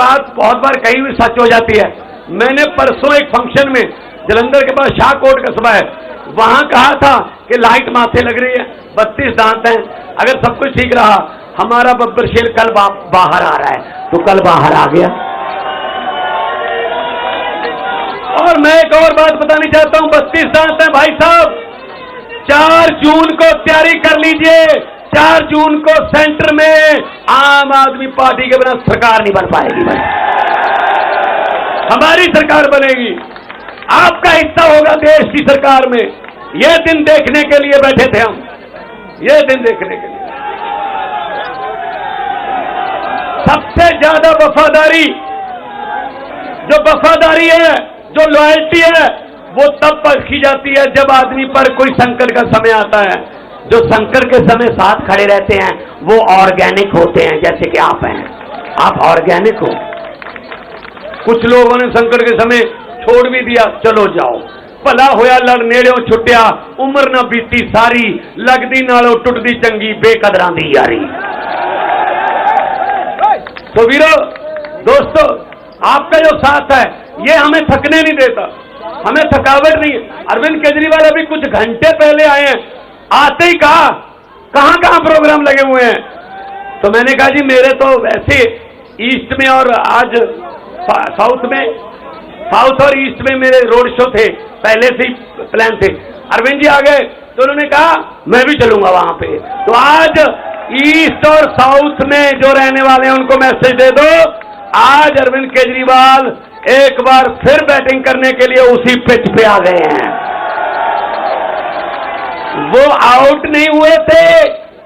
बात बहुत बार कही हुई सच हो जाती है। मैंने परसों एक फंक्शन में, जलंधर के पास शाहकोट कस्बा है, वहां कहा था कि लाइट माथे लग रही है, 32 दांत हैं, अगर सब कुछ ठीक रहा हमारा बब्बर शेर कल बाहर आ रहा है, तो कल बाहर आ गया। और मैं एक और बात बतानी चाहता हूं, 32 दांत हैं भाई साहब। 4 जून को तैयारी कर लीजिए, 4 जून को सेंटर में आम आदमी पार्टी के बिना सरकार नहीं बन पाएगी भाई, हमारी सरकार बनेगी, आपका हिस्सा होगा देश की सरकार में। यह दिन देखने के लिए बैठे थे हम, यह दिन देखने के लिए। सबसे ज्यादा वफादारी, जो वफादारी है, जो लॉयल्टी है, वो तब परखी जाती है जब आदमी पर कोई संकट का समय आता है। जो संकट के समय साथ खड़े रहते हैं वो ऑर्गेनिक होते हैं, जैसे कि आप हैं, आप ऑर्गेनिक हो। कुछ लोगों ने संकट के समय छोड़ भी दिया, चलो जाओ भला होया लड़ नेड़ों छुट्टिया, उम्र ना बीती सारी, लगदी नालों टुटदी चंगी, बेकदरां दी यारी। तो वीरो दोस्तों, आपका जो साथ है ये हमें थकने नहीं देता, हमें थकावट नहीं है। अरविंद केजरीवाल अभी कुछ घंटे पहले आए हैं, आते ही कहा कहां कहां प्रोग्राम लगे हुए हैं, तो मैंने कहा जी मेरे तो वैसे ईस्ट में और आज साउथ और ईस्ट में मेरे रोड शो थे, पहले से ही प्लान थे। अरविंद जी आ गए तो उन्होंने कहा मैं भी चलूंगा वहां पे। तो आज ईस्ट और साउथ में जो रहने वाले हैं उनको मैसेज दे दो, आज अरविंद केजरीवाल एक बार फिर बैटिंग करने के लिए उसी पिच पे आ गए हैं। वो आउट नहीं हुए थे,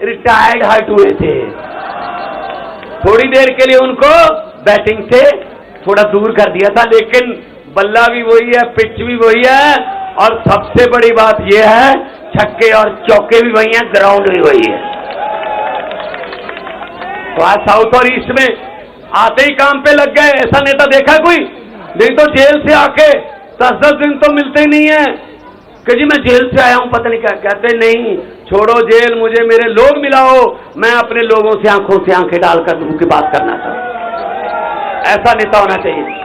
रिटायर्ड हट हुए थे। थोड़ी देर के लिए उनको बैटिंग से थोड़ा दूर कर दिया था, लेकिन बल्ला भी वही है, पिच भी वही है, और सबसे बड़ी बात यह है छक्के और चौके भी वही हैं, ग्राउंड भी वही है। तो आज साउथ और ईस्ट में आते ही काम पे लग गए। ऐसा नेता देखा कोई? नहीं तो जेल से आके 10-10 दिन तो मिलते ही नहीं है कि जी मैं जेल से आया हूं, पता नहीं क्या कहते। नहीं, छोड़ो जेल, मुझे मेरे लोग मिलाओ, मैं अपने लोगों से आंखों से आंखें डालकर लोगों की बात करना चाहता हूं। ऐसा नेता होना चाहिए।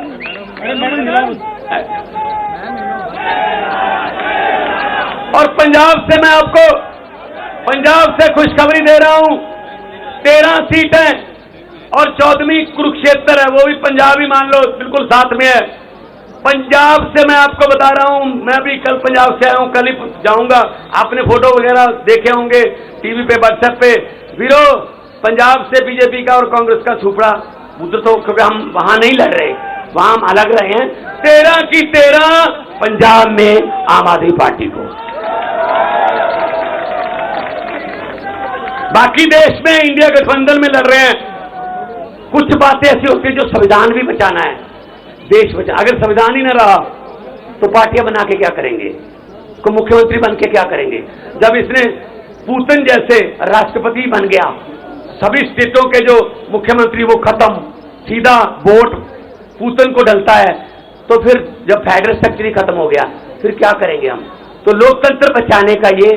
और पंजाब से मैं आपको, पंजाब से खुशखबरी दे रहा हूं, 13 सीट है और 14वीं कुरुक्षेत्र है, वो भी पंजाब ही मान लो, बिल्कुल साथ में है। पंजाब से मैं आपको बता रहा हूं, मैं भी कल पंजाब से आया हूं, कल ही जाऊंगा। आपने फोटो वगैरह देखे होंगे टीवी पे, व्हाट्सएप पे। वीरो, पंजाब से बीजेपी का और कांग्रेस का छुपड़ा, उधर तो क्योंकि हम वहां नहीं लड़ रहे, वहां हम अलग रहे हैं। 13 की 13 पंजाब में आम आदमी पार्टी को। बाकी देश में इंडिया गठबंधन में लड़ रहे हैं। कुछ बातें ऐसी होती है जो संविधान भी बचाना है, देश बचा। अगर संविधान ही न रहा तो पार्टियां बना के क्या करेंगे, को मुख्यमंत्री बन के क्या करेंगे। जब इसने पुतिन जैसे राष्ट्रपति बन गया, सभी स्टेटों के जो मुख्यमंत्री वो खत्म, सीधा वोट पुतिन को डलता है, तो फिर जब फेडरल स्ट्रक्चर ही खत्म हो गया फिर क्या करेंगे हम। तो लोकतंत्र बचाने का ये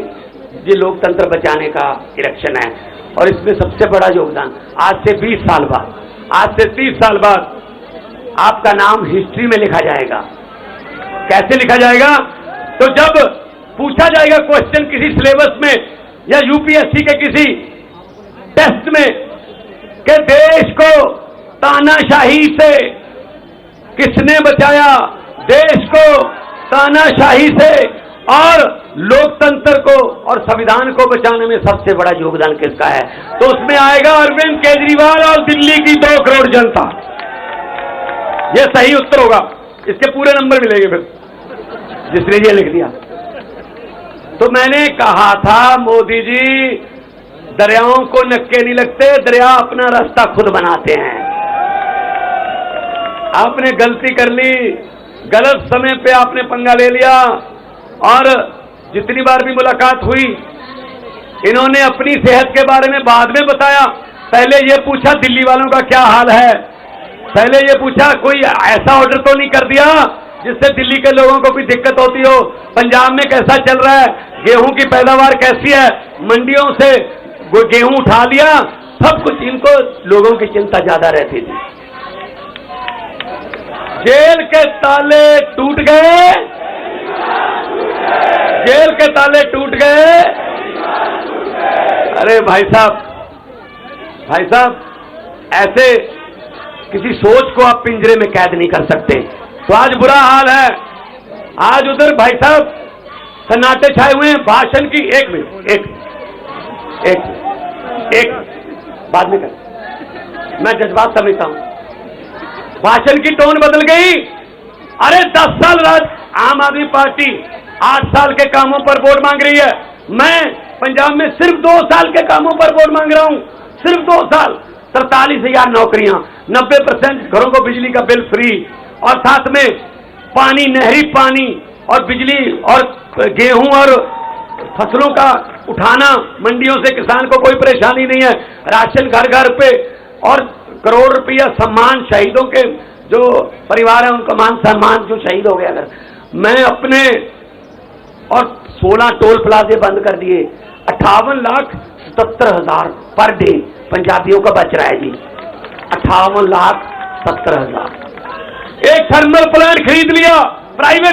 लोकतंत्र बचाने का इलेक्शन है। और इसमें सबसे बड़ा योगदान, आज से 20 साल बाद, आज से 30 साल बाद आपका नाम हिस्ट्री में लिखा जाएगा। कैसे लिखा जाएगा? तो जब पूछा जाएगा क्वेश्चन किसी सिलेबस में या यूपीएससी के किसी टेस्ट में कि देश को तानाशाही से किसने बचाया, देश को तानाशाही से और लोकतंत्र को और संविधान को बचाने में सबसे बड़ा योगदान किसका है, तो उसमें आएगा अरविंद केजरीवाल और दिल्ली की 2 करोड़ जनता। यह सही उत्तर होगा, इसके पूरे नंबर मिलेंगे फिर जिसने ये लिख दिया। तो मैंने कहा था मोदी जी, दरियाओं को नक्के नहीं लगते, दरिया अपना रास्ता खुद बनाते हैं। आपने गलती कर ली, गलत समय पे आपने पंगा ले लिया, और जितनी बार भी मुलाकात हुई इन्होंने अपनी सेहत के बारे में बाद में बताया। पहले ये पूछा दिल्ली वालों का क्या हाल है, पहले ये पूछा कोई ऐसा ऑर्डर तो नहीं कर दिया जिससे दिल्ली के लोगों को भी दिक्कत होती हो, पंजाब में कैसा चल रहा है, गेहूं की पैदावार कैसी है, मंडियों से गेहूं उठा लिया, सब कुछ। इनको लोगों की चिंता ज्यादा रहती थी। जेल के ताले टूट गए, जेल के ताले टूट गए। अरे भाई साहब, ऐसे किसी सोच को आप पिंजरे में कैद नहीं कर सकते। तो आज बुरा हाल है। आज उधर भाई साहब सन्नाटे छाए हुए हैं भाषण की। एक मिनट बाद में कर, मैं जज्बात समझता हूं। भाषण की टोन बदल गई। अरे 10 साल राज आम आदमी पार्टी 8 साल के कामों पर वोट मांग रही है। मैं पंजाब में सिर्फ 2 साल के कामों पर वोट मांग रहा हूं, सिर्फ 2 साल। 43,000 नौकरियां, 90% घरों को बिजली का बिल फ्री, और साथ में पानी, नहरी पानी और बिजली और गेहूं और फसलों का उठाना, मंडियों से किसान को कोई परेशानी नहीं है, राशन घर घर पे, और करोड़ रुपया सम्मान शहीदों के जो परिवार है उनका मान सम्मान जो शहीद हो गया। अगर मैं अपने, और 16 टोल प्लाजे बंद कर दिए, 58,77,000 पर डे पंजाबियों का बच रहा है जी। 58,70,000। एक थर्मल प्लांट खरीद लिया प्राइवेट